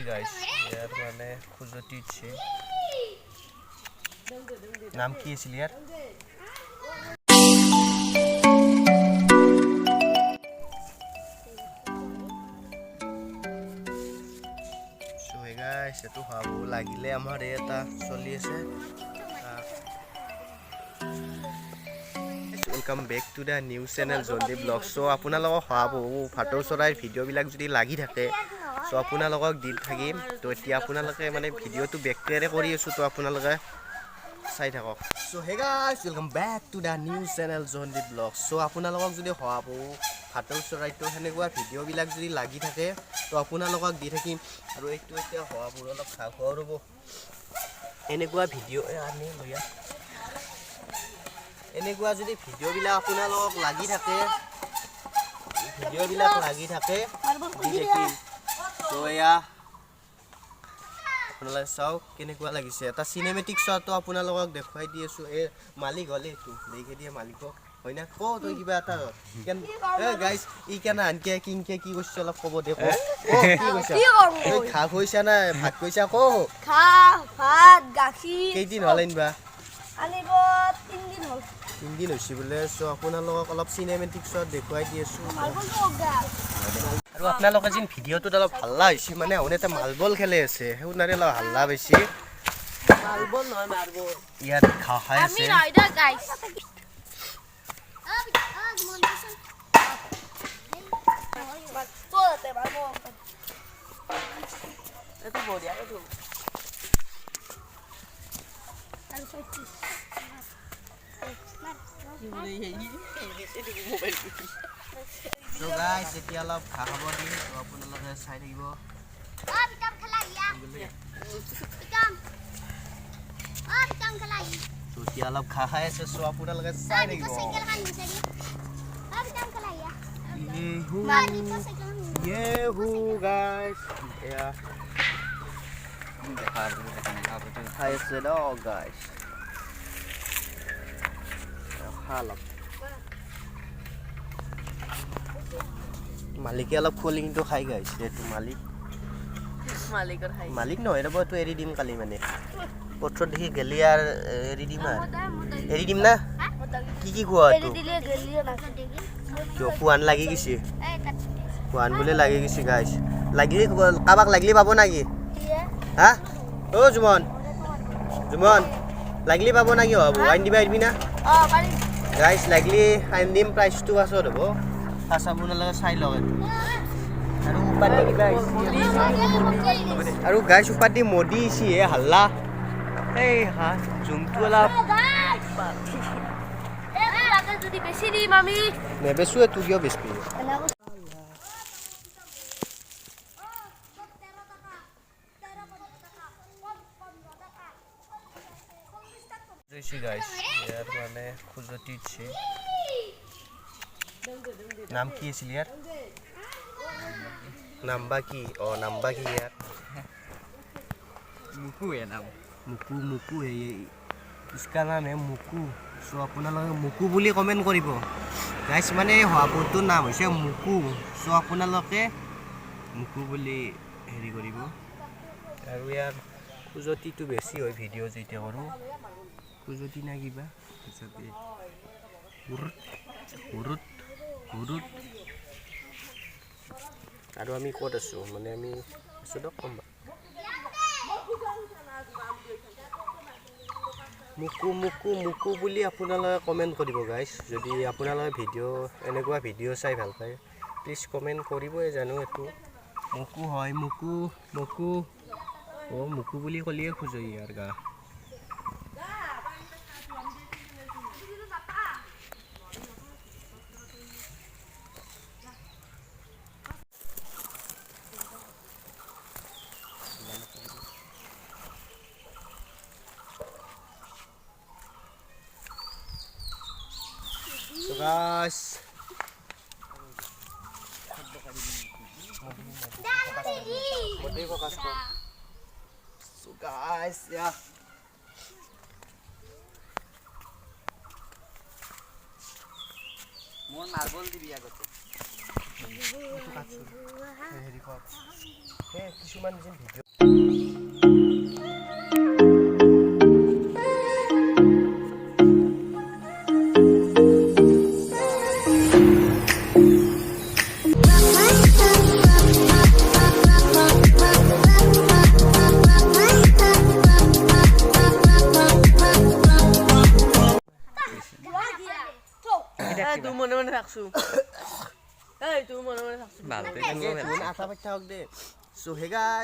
Guys ইয়ার মানে খুঁজতি ছে নাম কি ছিল ইয়ার সো হে গাইস এটো হাব লাগিলে আমার এটা চলি আছে welcome back to the new channel জন্দি ব্লগ সো আপোনালোকক হাব ফাটো চৰাই ভিডিও বিলাক যদি লাগি থাকে সো আপোনালোকক দি থাকিম তো এতিয়া আপোনালোকে মানে ভিডিওটো বেকটেৰে কৰি আছো তো আপোনালোকে চাই থাকক so hey guys welcome back to the new channel জন্দি ব্লগ সো আপোনালোকক যদি হাব ফাটো চৰাইটো হেনেকুৱা ভিডিও বিলাক যদি লাগি থাকে তো আপোনালোকক দি থাকিম আৰু এইটো এতিয়া হাব অলপ খাখৰ ৰব এনেকুৱা ভিডিও আনি লয়া এনেকুৱা যদি ভিডিও বিলাক আপোনালোকক লাগি থাকে ভিডিও বিলাক লাগি থাকে দি দেখিম তো এয়া আপোনালোকে চাওক কেনেকুৱা লাগিছে এটা সিনেমেটিক শ্বটটো আপোনালোকক দেখুৱাই দি আছো এ মালিক হলে তো দেখে দিয়ে মালিকক হয় না কো তই কিবা এটা কেন এ গাইস ই কেন আনকে কিংকে কি কৈছ অলপ কব দেখো কি কৈছ তই খা কৈছা না ভাত কৈছা কো খা ভাত গাখীৰ কেইদিন হলেন বা আনিব 3 দিন হল 3 দিন হৈছে বলে সো আপোনালোকক অলপ সিনেমেটিক শ্বট দেখুৱাই দি আছো আৰু আপোনালোকে যেন ভিডিওটো অলপ হাল্লা হৈছে মানে ওনেতে মালবল খেলে আছে হেউনাৰে অলপ হাল্লা বেছি মালবল নহয় মাৰবল ইয়াত খাই আছে আমি ৰাইডাৰ গাইস তোতে মারবো এত বড়িয়া তো আর কইছিস So guys, এতিয়া অলপ খাব দিম তো আপোনালোকে চাই থাকিব বিকাম খেলাইয়া বিকাম খেলাই তো এতিয়া অলপ খাই আছে সো আপোনালোকে চাই থাকিব সাইকেল খান বিচাৰি বিকাম খেলাইয়া Yehu guys ya খাই আছে ন guys halap মালিকে অলপ কোলিংটো খাই গাইছ এটো মালিক নহয় ৰব তো এৰি দিম কালি মানে পত্ৰ দেখি গেলি আৰ এৰি দিম না কি কি কোৱা তো দিলে গেলিও না কিয় পুৱান লাগি গিছে পুৱান বলে লাগি গিছে গাইছ লাগলি কাবাক লাগলি পাবো নাকি হা ও জুমন লাগলি পাবো নাকি হবো আইন দিবা আইবি না পাৰি গাইছ লাগলি আইন দিম প্ৰাইসটো আসত হ'ব ফাসা বুনালে চাই লগে আৰু উপাদি কিবা আৰু গাইছ উপাদি মোদি ইছি হে হাল্লা এই হা জুমটো অলপ যদি বেশি দি মামি নেবেছো এ তুইও বেশি জয়সি গাইস ইয়ার মানে খুঁজতি ছে নাম কি আছিল ইয়ার নাম্বা কি ও নাম্বা কি ইয়ার মুকু এ নাম মুকু হে इसका नाम है मुकु सो আপোনালোকে মুকু বুলি কমেন্ট কৰিব গাইস মানে হাবুটো নাম হৈছে মুকু সো আপোনালোকে মুকু বুলি হেৰি কৰিব আৰু ইয়াৰ খুজতিটো বেছি হয় ভিডিও যেটা কৰো খুজতি না কিবা হিচাপে হুৰুত আৰু আমি ক'ত আছো মানে আমি আছো দক কম মুকু বুলি আপোনালোকে কমেন্ট কৰিব গাইস যদি আপোনালোকে ভিডিও এনেকুৱা ভিডিও চাই ভাল পায় প্লিজ কমেন্ট কৰিবই জানো এটো মুকু হয় মুকু ও মুকু বুলি কলিয়ে খুজই ইয়াৰ গা So guys, so guys, ya. Mon marble di biya gote. Itu katsu. Heri kok. কিছুমান যেন ভিডিঅ' তুই মনে মনে থাকছু এই তুই মনে মনে থাকছু আশা পাই থাকক দে চ' হে গাইজ